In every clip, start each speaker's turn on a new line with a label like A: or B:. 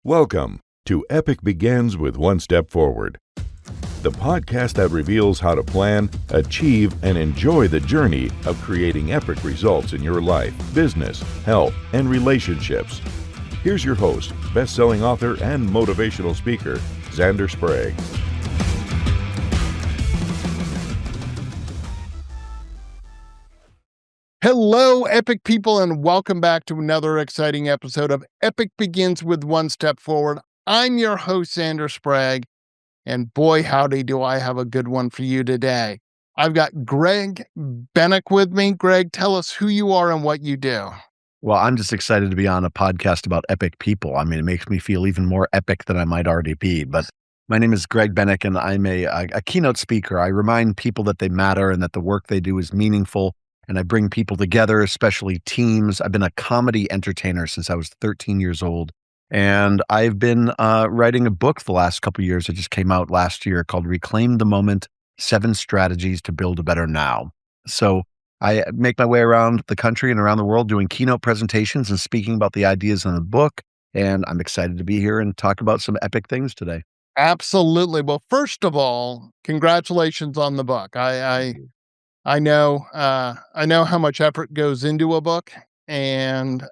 A: Welcome to Epic Begins with One Step Forward, the podcast that reveals how to plan, achieve, and enjoy the journey of creating epic results in your life, business, health, and relationships. Here's your host, best-selling author and motivational speaker, Xander Sprague.
B: Hello, Epic people, and welcome back to another exciting episode of Epic Begins with One Step Forward. I'm your host, Xander Sprague, and boy, howdy, do I have a good one for you today. I've got Greg Bennick with me. Greg, tell us who you are and what you do.
C: Well, I'm just excited to be on a podcast about epic people. I mean, it makes me feel even more epic than I might already be. But my name is Greg Bennick, and I'm a keynote speaker. I remind people that they matter and that the work they do is meaningful. And I bring people together, especially teams. I've been a comedy entertainer since I was 13 years old. And I've been writing a book the last couple of years. It just came out last year called Reclaim the Moment, 7 Strategies to Build a Better Now. So I make my way around the country and around the world doing keynote presentations and speaking about the ideas in the book. And I'm excited to be here and talk about some epic things today.
B: Absolutely. Well, first of all, congratulations on the book. I know how much effort goes into a book, and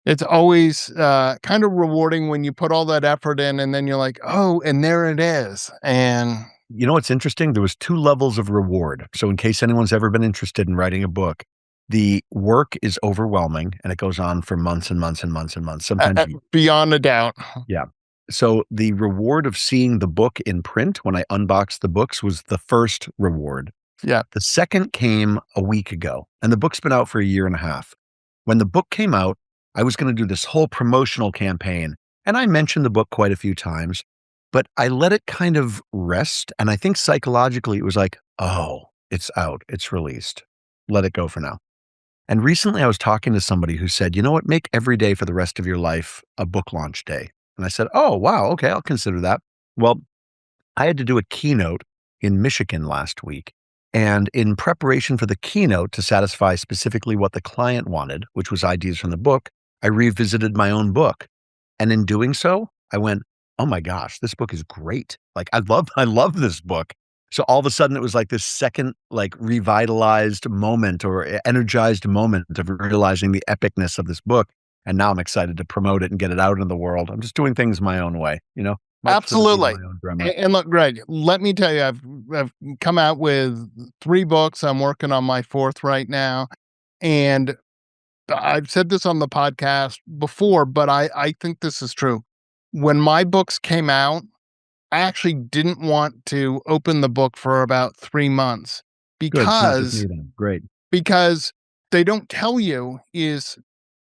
B: it's always kind of rewarding when you put all that effort in and then you're like, oh, and there it is. And
C: you know what's interesting? There was 2 levels of reward. So in case anyone's ever been interested in writing a book, the work is overwhelming and it goes on for months and months and months and months. Sometimes
B: beyond a doubt.
C: Yeah. So the reward of seeing the book in print when I unboxed the books was the first reward.
B: Yeah.
C: The second came a week ago, and the book's been out for a year and a half. When the book came out, I was going to do this whole promotional campaign, and I mentioned the book quite a few times, but I let it kind of rest. And I think psychologically it was like, oh, it's out, it's released. Let it go for now. And recently I was talking to somebody who said, you know what, make every day for the rest of your life a book launch day. And I said, oh, wow, okay, I'll consider that. Well, I had to do a keynote in Michigan last week. And in preparation for the keynote to satisfy specifically what the client wanted, which was ideas from the book, I revisited my own book. And in doing so, I went, oh my gosh, this book is great. Like, I love this book. So all of a sudden it was like this second, like revitalized moment or energized moment of realizing the epicness of this book. And now I'm excited to promote it and get it out in the world. I'm just doing things my own way, you know?
B: Absolutely. And look, Greg, let me tell you, I've come out with 3 books. I'm working on my 4th right now. And I've said this on the podcast before, but I think this is true. When my books came out, I actually didn't want to open the book for about 3 months because they don't tell you is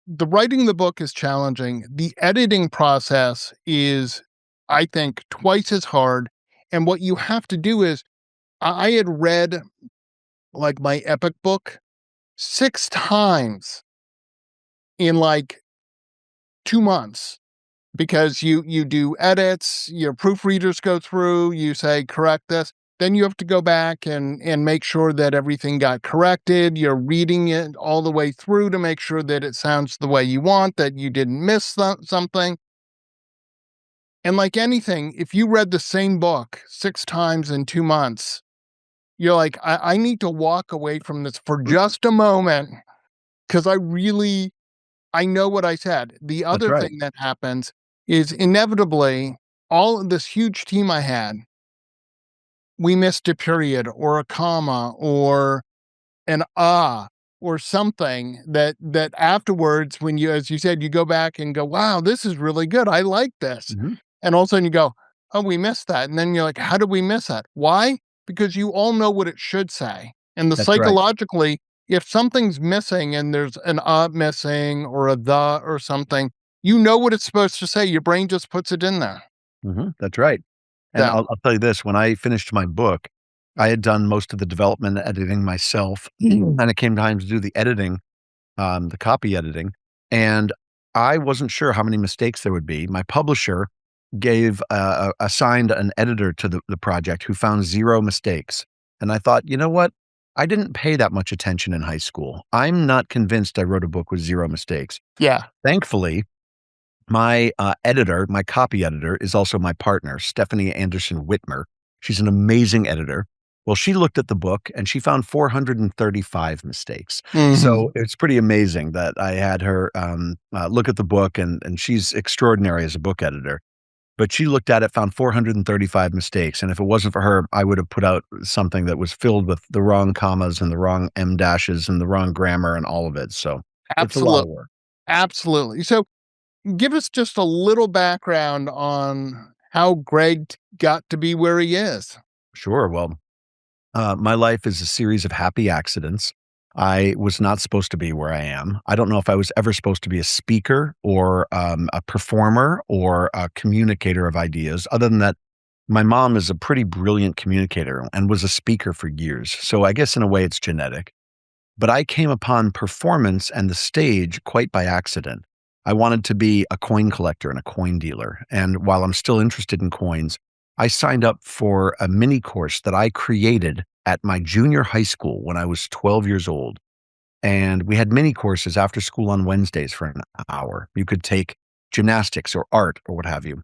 B: the writing the book is challenging. The editing process is, I think, twice as hard. And what you have to do is, I had read like my epic book 6 times in like 2 months, because you do edits, your proofreaders go through, you say, correct this. Then you have to go back and make sure that everything got corrected. You're reading it all the way through to make sure that it sounds the way you want, that you didn't miss something. And like anything, if you read the same book 6 times in 2 months, you're like, I need to walk away from this for just a moment because I know what I said. The other thing that happens is inevitably all of this huge team I had, we missed a period or a comma or an or something that afterwards, when you, as you said, you go back and go, wow, this is really good. I like this.
C: Mm-hmm.
B: And all of a sudden you go, oh, we missed that. And then you're like, how did we miss that? Why? Because you all know what it should say. And psychologically, if something's missing and there's an missing or a the or something, you know what it's supposed to say. Your brain just puts it in there.
C: Mm-hmm. That's right. And I'll tell you this, when I finished my book, I had done most of the development and editing myself, and it came time to do the editing, the copy editing, and I wasn't sure how many mistakes there would be. My publisher assigned an editor to the project who found 0 mistakes. And I thought, you know what? I didn't pay that much attention in high school. I'm not convinced I wrote a book with 0 mistakes.
B: Yeah.
C: Thankfully, My editor, my copy editor, is also my partner, Stephanie Anderson Whitmer. She's an amazing editor. Well, she looked at the book and she found 435 mistakes.
B: Mm-hmm.
C: So it's pretty amazing that I had her look at the book, and she's extraordinary as a book editor. But she looked at it, found 435 mistakes. And if it wasn't for her, I would have put out something that was filled with the wrong commas and the wrong M dashes and the wrong grammar and all of it. So it's a lot of
B: Absolutely.
C: work.
B: Absolutely. So give us just a little background on how Greg got to be where he is.
C: Sure. Well, my life is a series of happy accidents. I was not supposed to be where I am. I don't know if I was ever supposed to be a speaker or a performer or a communicator of ideas. Other than that, my mom is a pretty brilliant communicator and was a speaker for years. So I guess in a way it's genetic. But I came upon performance and the stage quite by accident. I wanted to be a coin collector and a coin dealer. And while I'm still interested in coins, I signed up for a mini course that I created at my junior high school when I was 12 years old. And we had mini courses after school on Wednesdays for an hour. You could take gymnastics or art or what have you.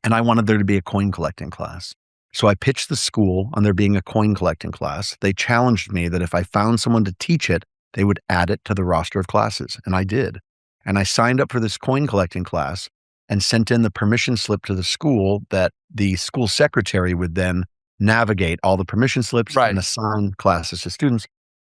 C: And I wanted there to be a coin collecting class. So I pitched the school on there being a coin collecting class. They challenged me that if I found someone to teach it, they would add it to the roster of classes. And I did. And I signed up for this coin collecting class and sent in the permission slip to the school that the school secretary would then navigate all the permission slips
B: Right.
C: and assign classes to students.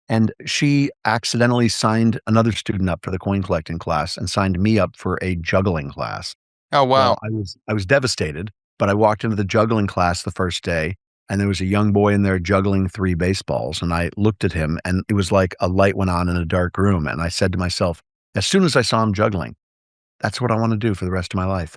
C: And she accidentally signed another student up for the coin collecting class and signed me up for a juggling class.
B: Oh, wow.
C: Well, I was devastated, but I walked into the juggling class the first day, and there was a young boy in there juggling 3 baseballs, and I looked at him, and it was like a light went on in a dark room, and I said to myself, as soon as I saw him juggling, that's what I want to do for the rest of my life.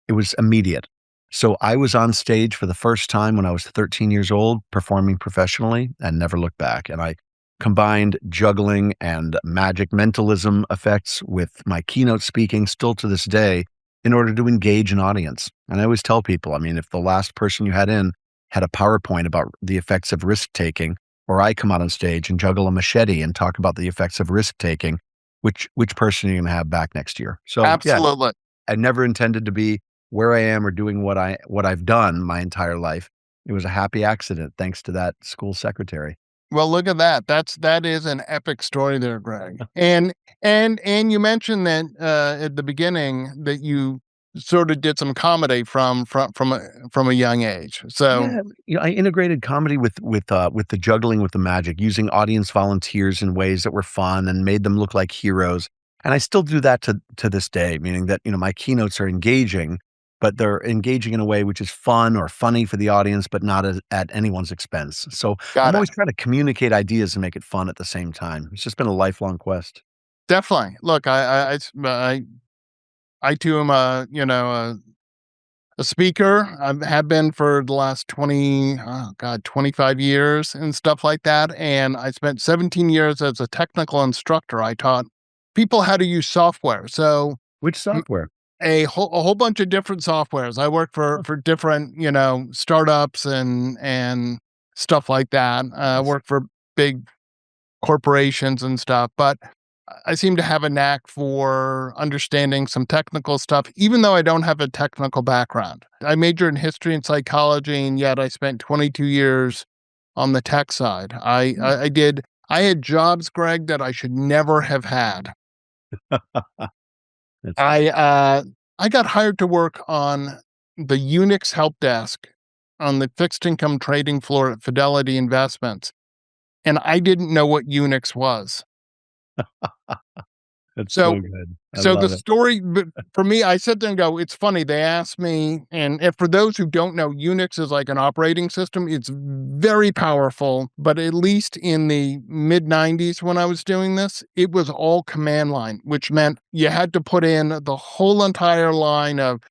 C: It was immediate. So I was on stage for the first time when I was 13 years old, performing professionally, and never looked back. And I combined juggling and magic mentalism effects with my keynote speaking still to this day in order to engage an audience. And I always tell people, I mean, if the last person you had in had a PowerPoint about the effects of risk taking, or I come out on stage and juggle a machete and talk about the effects of risk taking, which person are you going to have back next year? So
B: Absolutely.
C: yeah, I never intended to be where I am or doing what I've done my entire life. It was a happy accident thanks to that school secretary.
B: Well, look at that. That is an epic story there, Greg. And you mentioned that at the beginning that you sort of did some comedy from a young age. So
C: Yeah, I integrated comedy with the juggling with the magic, using audience volunteers in ways that were fun and made them look like heroes. And I still do that to this day, meaning that my keynotes are engaging, but they're engaging in a way which is fun or funny for the audience, but not at anyone's expense. So
B: got
C: I'm
B: it.
C: always trying to communicate ideas and make it fun at the same time. It's just been a lifelong quest.
B: Definitely. Look, I too am a speaker. I have been for the last 25 years and stuff like that. And I spent 17 years as a technical instructor. I taught people how to use software. So
C: Which software?
B: a whole bunch of different softwares. I work for different, startups and stuff like that. I
C: Nice.
B: work for big corporations and stuff, but I seem to have a knack for understanding some technical stuff, even though I don't have a technical background. I majored in history and psychology, and yet I spent 22 years on the tech side. I had jobs, Greg, that I should never have had.
C: That's
B: I got hired to work on the Unix help desk on the fixed income trading floor at Fidelity Investments, and I didn't know what Unix was.
C: that's
B: So
C: so good. I
B: so the
C: love it.
B: story but for me, I sit there and go, it's funny. They asked me, and for those who don't know, Unix is like an operating system. It's very powerful, but at least in the mid 90s when I was doing this, it was all command line, which meant you had to put in the whole entire line of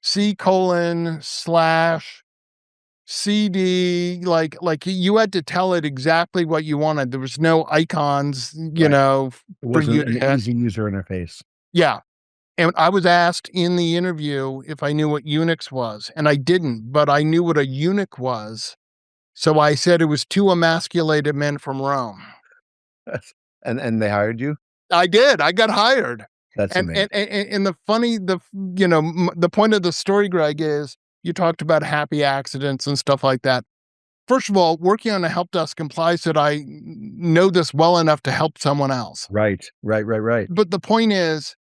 B: C:/CD, like you had to tell it exactly what you wanted. There was no icons,
C: Right. It
B: for you
C: wasn't
B: to
C: an
B: hit.
C: easy user interface.
B: Yeah. And I was asked in the interview if I knew what Unix was, and I didn't, but I knew what a eunuch was. So I said it was 2 emasculated men from Rome.
C: That's and they hired you?
B: I did. I got hired.
C: That's amazing.
B: And the point of the story, Greg, is you talked about happy accidents and stuff like that. First of all, working on a help desk implies that I know this well enough to help someone else.
C: Right.
B: But the point is,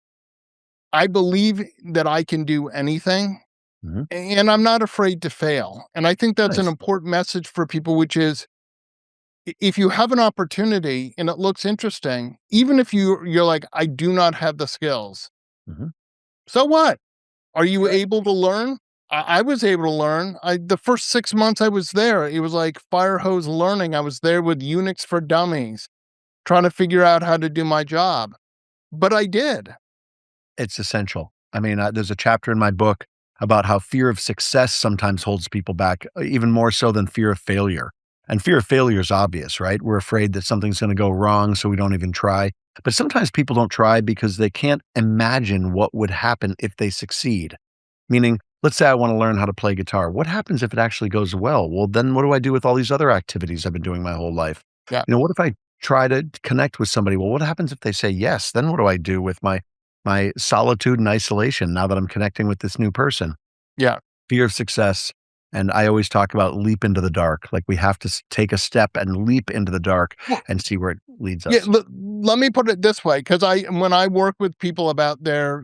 B: I believe that I can do anything, and I'm not afraid to fail. And I think that's an important message for people, which is, if you have an opportunity and it looks interesting, even if you're like, I do not have the skills, so what? Are you able to learn? I was able to learn. The first 6 months I was there, it was like fire hose learning. I was there with Unix for Dummies, trying to figure out how to do my job. But I did.
C: It's essential. I mean, there's a chapter in my book about how fear of success sometimes holds people back, even more so than fear of failure. And fear of failure is obvious, right? We're afraid that something's going to go wrong, so we don't even try. But sometimes people don't try because they can't imagine what would happen if they succeed. Meaning, let's say I want to learn how to play guitar. What happens if it actually goes well? Well, then what do I do with all these other activities I've been doing my whole life?
B: Yeah.
C: What if I try to connect with somebody? Well, what happens if they say yes? Then what do I do with my solitude and isolation now that I'm connecting with this new person?
B: Yeah.
C: Fear of success. And I always talk about leap into the dark. Like, we have to take a step and leap into the dark and see where it leads us.
B: Yeah, let me put it this way, because when I work with people about their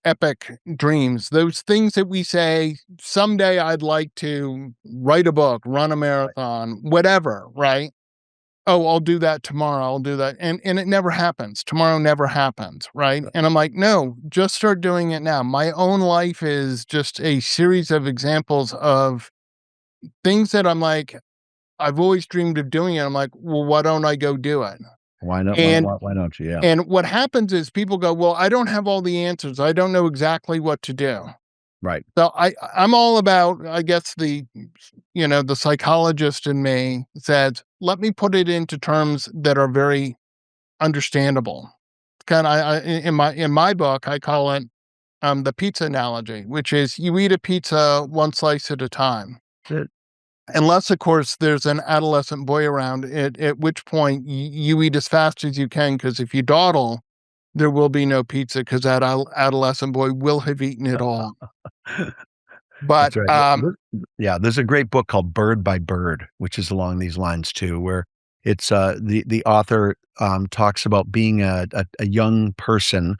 B: epic dreams, those things that we say, someday I'd like to write a book, run a marathon, whatever, right? Oh, I'll do that tomorrow. I'll do that. And it never happens. Tomorrow never happens, right? And I'm like, no, just start doing it now. My own life is just a series of examples of things that I'm like, I've always dreamed of doing it. I'm like, well, why don't I go do it?
C: Why not? Why don't you? Yeah.
B: And what happens is people go, well, I don't have all the answers. I don't know exactly what to do.
C: Right.
B: So I'm all about, I guess, the psychologist in me says, let me put it into terms that are very understandable. Kind of, in my book, I call it the pizza analogy, which is you eat a pizza one slice at a time. Unless, of course, there's an adolescent boy around, at which point you eat as fast as you can, because if you dawdle, there will be no pizza, because that adolescent boy will have eaten it all. But
C: that's right. There's a great book called Bird by Bird, which is along these lines too, where it's the author talks about being a young person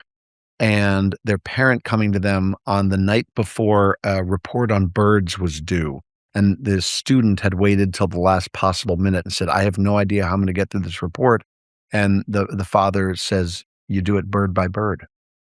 C: and their parent coming to them on the night before a report on birds was due. And the student had waited till the last possible minute and said, I have no idea how I'm going to get through this report. And the father says, you do it bird by bird.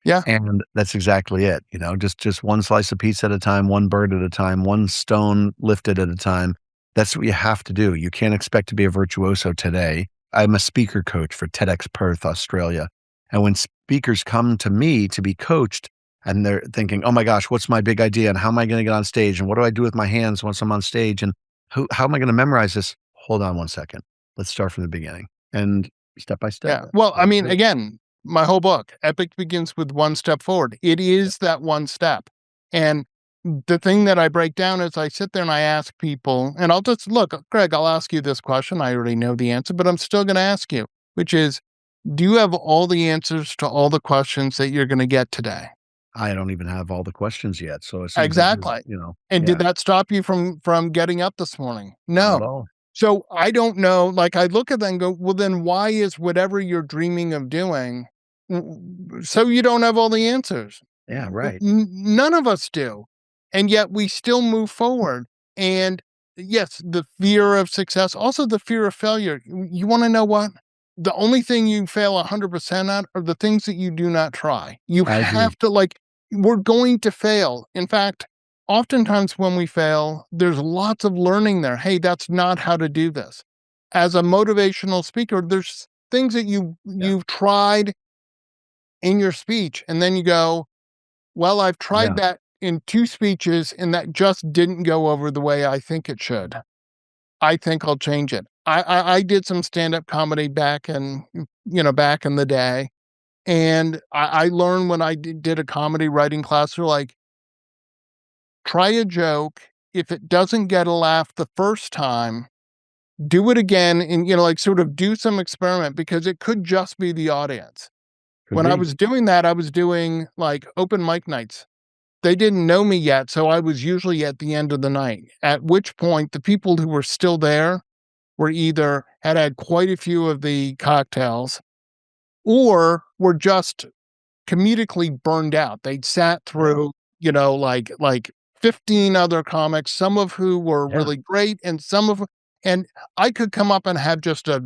B: Yeah.
C: And that's exactly it. Just one slice of pizza at a time, one bird at a time, one stone lifted at a time. That's what you have to do. You can't expect to be a virtuoso today. I'm a speaker coach for TEDx Perth, Australia. And when speakers come to me to be coached, and they're thinking, oh my gosh, what's my big idea? And how am I going to get on stage? And what do I do with my hands once I'm on stage? And how am I going to memorize this? Hold on one second. Let's start from the beginning and step by step.
B: Yeah. Well, I mean, again, my whole book, Epic begins with one step forward. It is that one step. And the thing that I break down is I sit there and I ask people, and I'll just look, Greg, I'll ask you this question. I already know the answer, but I'm still going to ask you, which is, do you have all the answers to all the questions that you're going to get today?
C: I don't even have all the questions yet. So
B: exactly. And did that stop you from getting up this morning? No.
C: Not at all.
B: So I don't know. Like, I look at that and go, well, then why is whatever you're dreaming of doing, so you don't have all the answers?
C: Yeah, right.
B: None of us do. And yet we still move forward. And yes, the fear of success, also the fear of failure. You want to know what? The only thing you fail 100% at are the things that you do not try. You have to, we're going to fail. In fact, oftentimes when we fail, there's lots of learning there. Hey, that's not how to do this. As a motivational speaker, there's things that you've tried in your speech, and then you go, well, I've tried that in 2 speeches, and that just didn't go over the way I think it should. I think I'll change it. I did some stand-up comedy back in the day. And I learned when I did a comedy writing class, they're like, try a joke. If it doesn't get a laugh the first time, do it again and, sort of do some experiment, because it could just be the audience. When I was doing that, I was doing like open mic nights. They didn't know me yet, so I was usually at the end of the night, at which point the people who were still there were either had quite a few of the cocktails or were just comedically burned out. They'd sat through, like 15 other comics, some of who were really great and and I could come up and have just a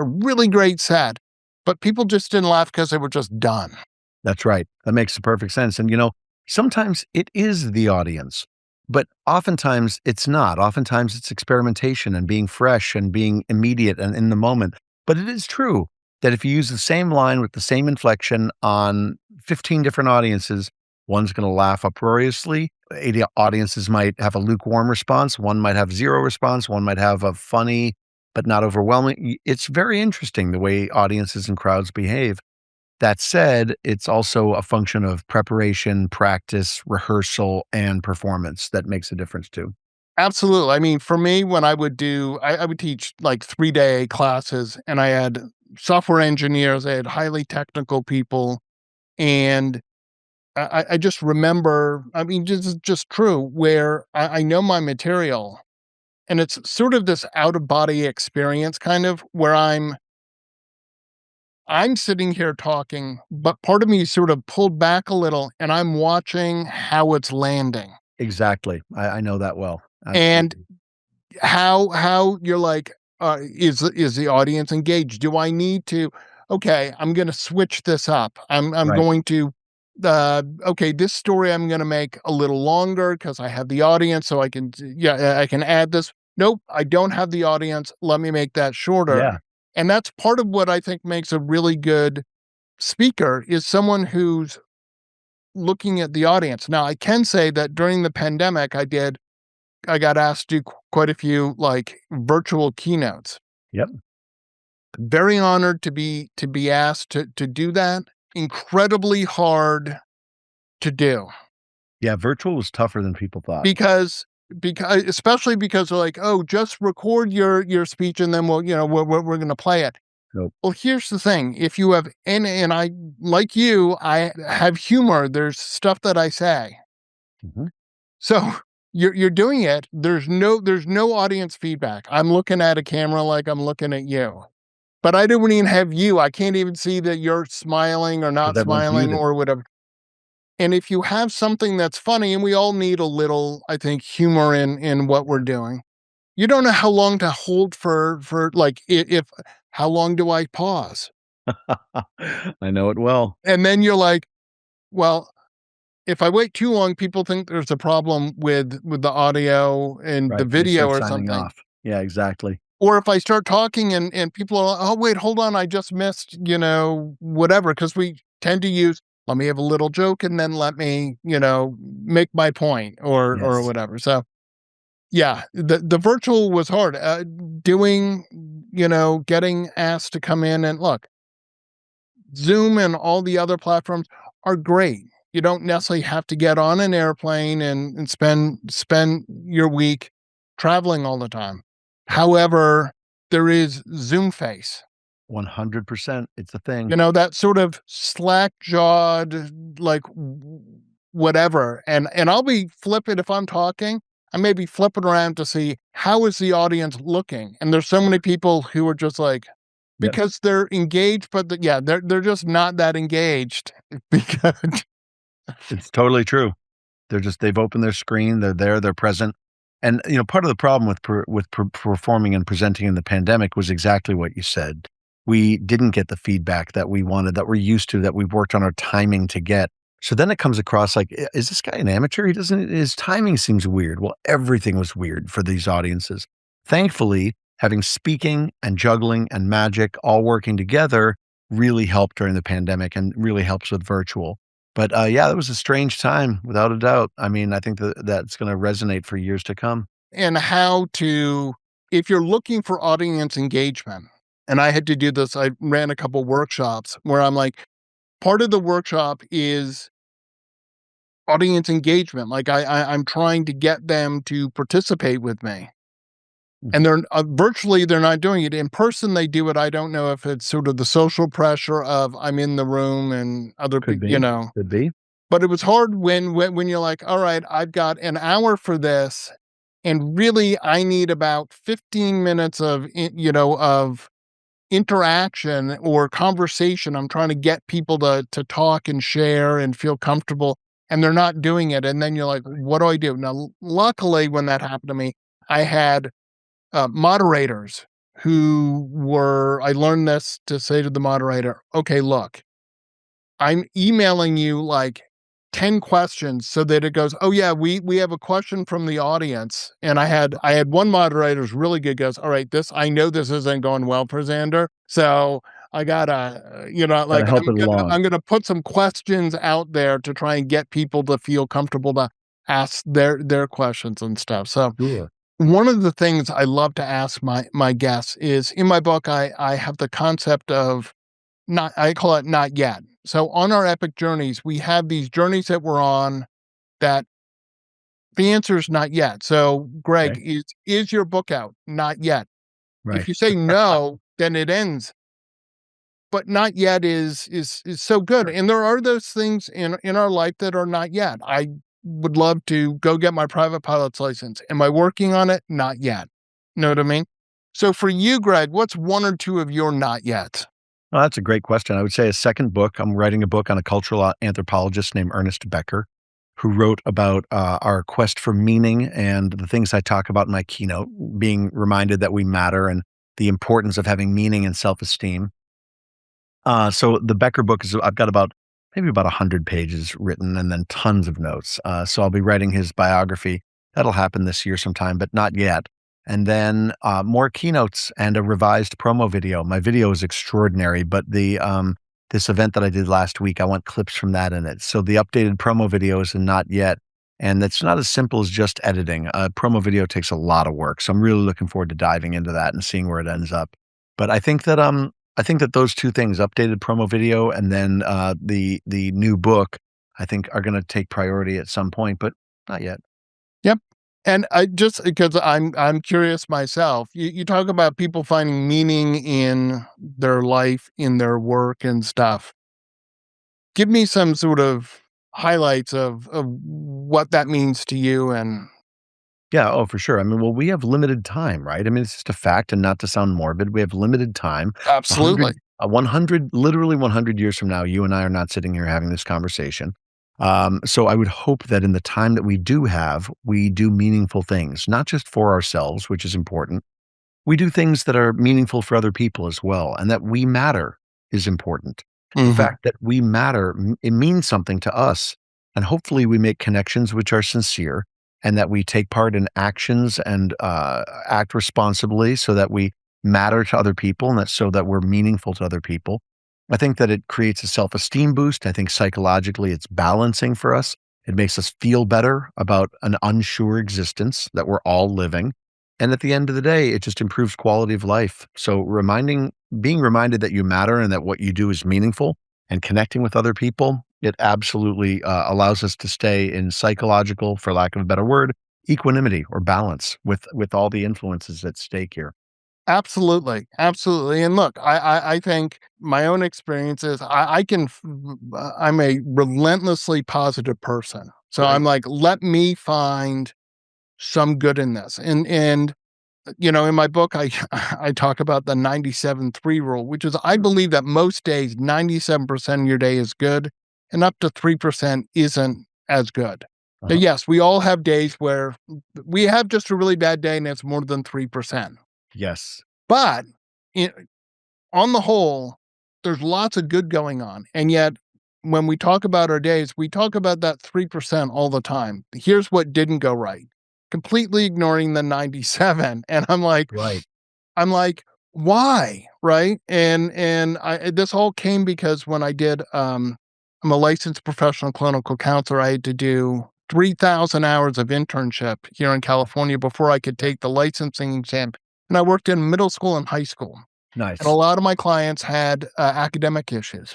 B: really great set, but people just didn't laugh because they were just done.
C: That's right. That makes perfect sense. And, sometimes it is the audience, but oftentimes it's not. Oftentimes it's experimentation and being fresh and being immediate and in the moment. But it is true that if you use the same line with the same inflection on 15 different audiences, one's going to laugh uproariously. 80 audiences might have a lukewarm response. One might have zero response. One might have a funny, but not overwhelming. It's very interesting the way audiences and crowds behave. That said, it's also a function of preparation, practice, rehearsal, and performance that makes a difference too.
B: Absolutely. I mean, for me, when I would I would teach like 3-day classes, and I had software engineers, I had highly technical people, and I just remember, I mean, just true, where I know my material, and it's sort of this out of body experience kind of where I'm sitting here talking, but part of me sort of pulled back a little and I'm watching how it's landing
C: Exactly. I know that well.
B: and
C: Absolutely.
B: how you're like, is the audience engaged? Do I need to, okay, I'm going to switch this up. I'm
C: Right.
B: going to, okay, this story I'm going to make a little longer because I have the audience. So I can, I can add this. Nope, I don't have the audience. Let me make that shorter.
C: Yeah.
B: And that's part of what I think makes a really good speaker is someone who's looking at the audience. Now, I can say that during the pandemic, I got asked to do quite a few like virtual keynotes.
C: Yep.
B: Very honored to be asked to do that. Incredibly hard to do
C: Yeah. Virtual was tougher than people thought.
B: because especially because they're like, oh, just record your speech and then we're going to play it.
C: Nope.
B: Well, here's the thing. If you have and I like you, I have humor. There's stuff that I say.
C: Mhm.
B: So you're doing it. There's no audience feedback. I'm looking at a camera like I'm looking at you. But I don't even have you. I can't even see that you're smiling or
C: 'Cause
B: not
C: everyone's
B: smiling
C: muted.
B: or whatever. And if you have something that's funny, and we all need a little, I think, humor in what we're doing. You don't know how long to hold for like if how long do I pause?
C: I know it well.
B: And then you're like, well, if I wait too long, people think there's a problem with the audio and the
C: Right. They
B: video
C: start
B: or
C: signing
B: something.
C: off. Yeah, exactly.
B: Or if I start talking and people are, oh wait, hold on, I just missed, whatever, because we tend to use, let me have a little joke and then let me, make my point or
C: Yes.
B: whatever. So yeah, the virtual was hard. Doing, getting asked to come in and look, Zoom and all the other platforms are great. You don't necessarily have to get on an airplane and spend your week traveling all the time.
C: Yep.
B: However, there is Zoom face.
C: 100%. It's a thing.
B: That sort of slack-jawed, like whatever. And I'll be flipping if I'm talking. I may be flipping around to see how is the audience looking. And there's so many people who are just like,
C: Yep.
B: because they're engaged, but they're just not that engaged because
C: It's totally true. They've opened their screen, they're there, they're present. And, part of the problem with performing and presenting in the pandemic was exactly what you said. We didn't get the feedback that we wanted, that we're used to, that we've worked on our timing to get. So then it comes across like, is this guy an amateur? His timing seems weird. Well, everything was weird for these audiences. Thankfully, having speaking and juggling and magic all working together really helped during the pandemic and really helps with virtual. But, yeah, that was a strange time without a doubt. I mean, I think that's gonna resonate for years to come.
B: and how to if you're looking for audience engagement, and I had to do this, I ran a couple workshops where I'm like, part of the workshop is audience engagement. Like I'm trying to get them to participate with me. And they're virtually, they're not doing it in person. They do it. I don't know if it's sort of the social pressure of I'm in the room and other people,
C: Could be.
B: but it was hard when you're like, all right, I've got an hour for this. And really, I need about 15 minutes of, of interaction or conversation. I'm trying to get people to talk and share and feel comfortable, and they're not doing it. And then you're like, what do I do? Now, luckily, when that happened to me, I had moderators I learned this to say to the moderator, okay, look, I'm emailing you like 10 questions so that it goes, oh yeah, we have a question from the audience. And I had one moderator who's really good, goes, all right, I know this isn't going well for Xander. So I gotta, like
C: help it along.
B: I'm gonna put some questions out there to try and get people to feel comfortable to ask their questions and stuff. So
C: Sure.
B: one of the things I love to ask my guests is, in my book, I have the concept of I call it not yet. So on our epic journeys, we have these journeys that we're on that the answer is not yet. So Greg,
C: Okay.
B: is your book out? Not yet.
C: Right.
B: If you say no, then it ends. But not yet is so good.
C: Sure.
B: And there are those things in our life that are not yet. I would love to go get my private pilot's license. Am I working on it? Not yet. Know what I mean? So for you, Greg, what's one or two of your not yet?
C: Well, that's a great question. I would say a second book. I'm writing a book on a cultural anthropologist named Ernest Becker, who wrote about our quest for meaning and the things I talk about in my keynote, being reminded that we matter and the importance of having meaning and self-esteem. So the Becker book I've got maybe about 100 pages written and then tons of notes. So I'll be writing his biography. That'll happen this year sometime, but not yet. And then more keynotes and a revised promo video. My video is extraordinary, but this event that I did last week, I want clips from that in it. So the updated promo video is not yet. And it's not as simple as just editing. A promo video takes a lot of work. So I'm really looking forward to diving into that and seeing where it ends up. But I think that those two things, updated promo video and then the new book, I think are going to take priority at some point, but not yet.
B: Yep. And I just because I'm curious myself, you talk about people finding meaning in their life, in their work and stuff. Give me some sort of highlights of what that means to you. And
C: Yeah, oh, for sure. I mean, well, we have limited time, right? I mean, it's just a fact, and not to sound morbid, we have limited time.
B: absolutely.
C: 100, literally 100 years from now, you and I are not sitting here having this conversation. So I would hope that in the time that we do have, we do meaningful things, not just for ourselves, which is important. We do things that are meaningful for other people as well, and that we matter is important. The fact that we matter, it means something to us, and hopefully we make connections which are sincere, and that we take part in actions and act responsibly so that we matter to other people and so that we're meaningful to other people. I think that it creates a self-esteem boost. I think psychologically it's balancing for us. It makes us feel better about an unsure existence that we're all living. And at the end of the day, it just improves quality of life. So being reminded that you matter and that what you do is meaningful and connecting with other people, it absolutely allows us to stay in psychological, for lack of a better word, equanimity or balance with all the influences at stake here.
B: Absolutely, absolutely. And look, I think my own experience is I'm a relentlessly positive person. So
C: Right.
B: I'm like, let me find some good in this. And in my book, I I talk about the 97-3 rule, which is I believe that most days 97% of your day is good, and up to 3% isn't as good. Now,
C: Uh-huh.
B: yes, we all have days where we have just a really bad day, and it's more than 3%.
C: Yes.
B: But in, on the whole, there's lots of good going on. And yet, when we talk about our days, we talk about that 3% all the time. Here's what didn't go right, completely ignoring the 97. And
C: Right.
B: I'm like, why? Right. This all came because when I'm a licensed professional clinical counselor, I had to do 3,000 hours of internship here in California before I could take the licensing exam. And I worked in middle school and high school. And a
C: Nice.
B: lot of my clients had academic issues.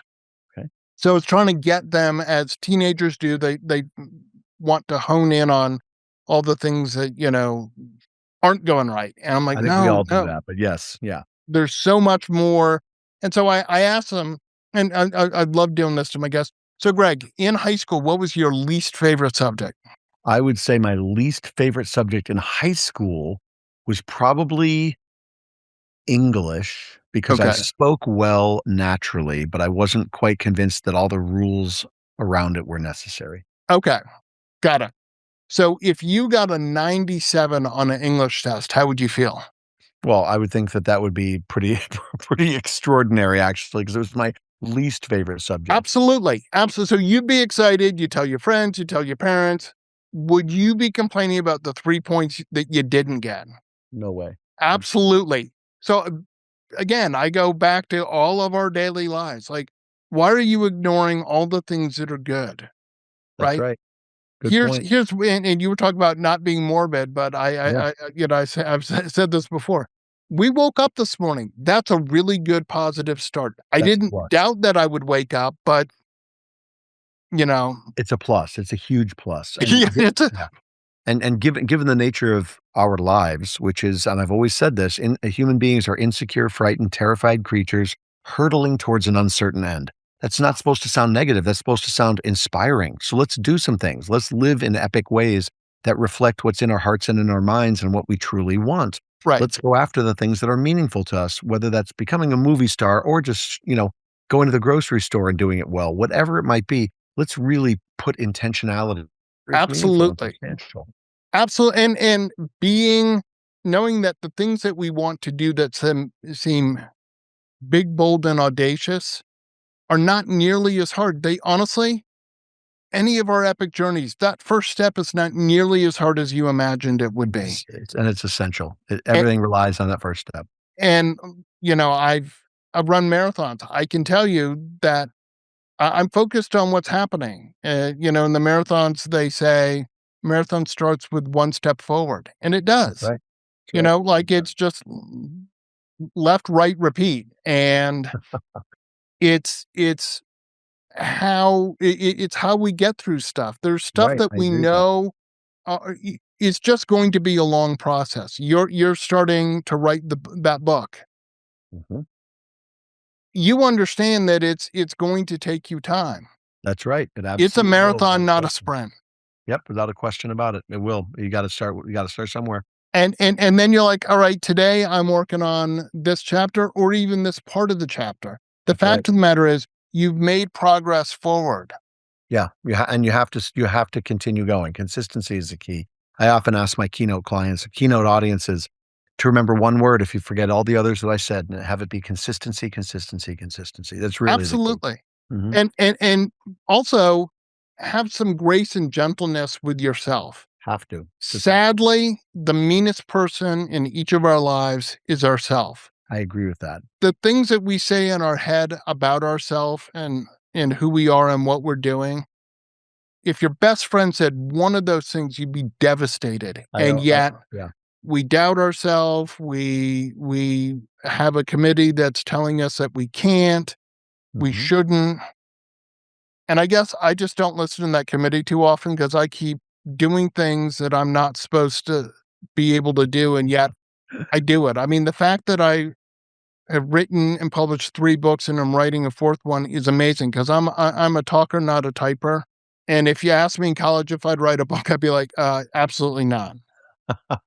C: Okay.
B: So it's trying to get them, as teenagers do, they want to hone in on all the things that, aren't going right. And I'm like,
C: I think we all
B: no,
C: do that, but yes. Yeah.
B: there's so much more. And so I asked them, and I love doing this to my guests. So, Greg, in high school, what was your least favorite subject?
C: I would say my least favorite subject in high school was probably English because I
B: Okay.
C: spoke well naturally, but I wasn't quite convinced that all the rules around it were necessary.
B: Okay. Got it. So if you got a 97 on an English test, how would you feel?
C: Well, I would think that that would be pretty pretty extraordinary actually, because it was my least favorite subject.
B: Absolutely. Absolutely. So you'd be excited. You tell your friends, you tell your parents. Would you be complaining about the 3 points that you didn't get?
C: No way.
B: Absolutely. So again, I go back to all of our daily lives. Like, why are you ignoring all the things that are good?
C: That's
B: Right.
C: right. Good point.
B: Here's and you were talking about not being morbid, but
C: Yeah,
B: I've said this before. We woke up this morning. That's a really good positive start. I
C: that's a
B: didn't
C: plus.
B: doubt that I would wake up, but you know,
C: It's a plus. It's a huge plus.
B: yeah, it's a,
C: Yeah. And given the nature of our lives, which is, and I've always said this, human beings are insecure, frightened, terrified creatures hurtling towards an uncertain end. That's not supposed to sound negative. That's supposed to sound inspiring. So let's do some things. Let's live in epic ways that reflect what's in our hearts and in our minds and what we truly want.
B: right.
C: Let's go after the things that are meaningful to us, whether that's becoming a movie star or just, going to the grocery store and doing it well, whatever it might be. Let's really put intentionality. It's meaningful and
B: Absolutely.
C: substantial.
B: Absolutely. And being knowing that the things that we want to do that seem big, bold, and audacious are not nearly as hard. They honestly, any of our epic journeys, that first step is not nearly as hard as you imagined it would be.
C: It's essential.
B: And,
C: Everything relies on that first step.
B: and I've run marathons. I can tell you that I'm focused on what's happening. In the marathons, they say marathon starts with one step forward, and it
C: That's
B: does.
C: right. That's right.
B: Like it's just left, right, repeat, and it's it's how we get through stuff. There's stuff
C: Right.
B: that
C: I
B: we
C: agree with that.
B: know it's just going to be a long process. You're starting to write that book.
C: Mhm.
B: You understand that it's going to take you time.
C: That's right. It
B: It's a
C: absolutely will, without
B: marathon,
C: a
B: not a
C: question.
B: sprint.
C: Yep, without a question about it. It will. You gotta start somewhere.
B: And then you're like, all right, today I'm working on this chapter or even this part of the chapter. The
C: That's right.
B: fact of the matter is you've made progress forward.
C: Yeah, and you have to continue going. Consistency is the key. I often ask my keynote audiences to remember one word if you forget all the others that I said, and have it be consistency, consistency, consistency. That's really the key.
B: Absolutely.
C: Mhm.
B: And also have some grace and gentleness with yourself.
C: Have to.
B: Sadly, the meanest person in each of our lives is ourself.
C: I agree with that.
B: The things that we say in our head about ourselves and who we are and what we're doing, if your best friend said one of those things, you'd be devastated.
C: I
B: And
C: don't I
B: yet
C: yeah.
B: we doubt ourselves. We have a committee that's telling us that we can't, we
C: Mhm.
B: shouldn't. And I guess I just don't listen to that committee too often because I keep doing things that I'm not supposed to be able to do, and yet I do it. I mean, the fact that I have written and published 3 books and I'm writing a 4th one is amazing because I'm a talker, not a typer. And if you asked me in college if I'd write a book, I'd be like, absolutely not.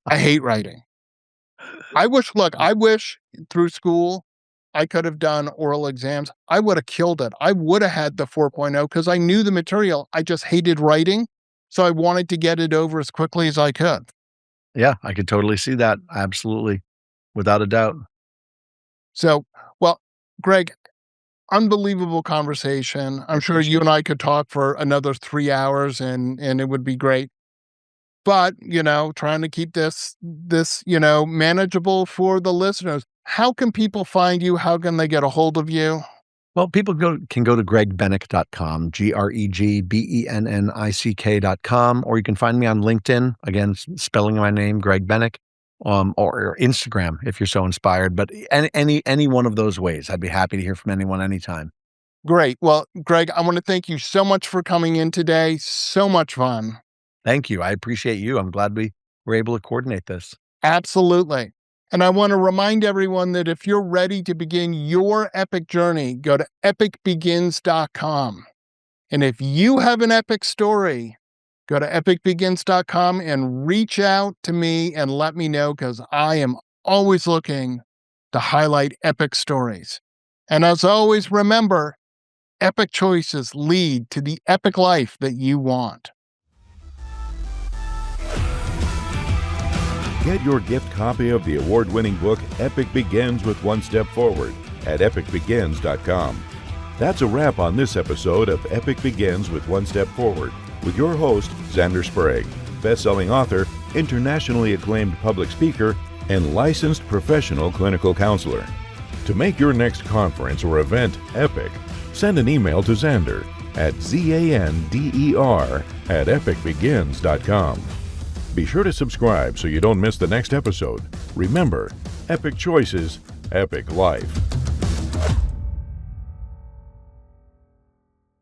B: I hate writing. I wish through school I could have done oral exams. I would have killed it. I would have had the 4.0 because I knew the material. I just hated writing. So I wanted to get it over as quickly as I could.
C: Yeah, I could totally see that. Absolutely. Without a doubt.
B: So, well, Greg, unbelievable conversation.
C: I
B: I'm sure you
C: appreciate
B: and
C: it.
B: I could talk for another 3 hours and it would be great. But, trying to keep this, manageable for the listeners. How can people find you? How can they get a hold of you?
C: Well, people can go to gregbennick.com, GregBennick.com, or you can find me on LinkedIn, again, spelling my name, Greg Bennick, or Instagram if you're so inspired. But any one of those ways, I'd be happy to hear from anyone anytime.
B: Great. Well, Greg, I want to thank you so much for coming in today. So much fun.
C: Thank you. I appreciate you. I'm glad we were able to coordinate this.
B: Absolutely. And I want to remind everyone that if you're ready to begin your epic journey, go to epicbegins.com. And if you have an epic story, go to epicbegins.com and reach out to me and let me know, because I am always looking to highlight epic stories. And as always, remember, epic choices lead to the epic life that you want.
A: Get your gift copy of the award-winning book, Epic Begins with One Step Forward, at epicbegins.com. That's a wrap on this episode of Epic Begins with One Step Forward with your host, Xander Sprague, best-selling author, internationally acclaimed public speaker, and licensed professional clinical counselor. To make your next conference or event epic, send an email to Xander at zander@epicbegins.com. Be sure to subscribe so you don't miss the next episode. Remember, epic choices, epic life.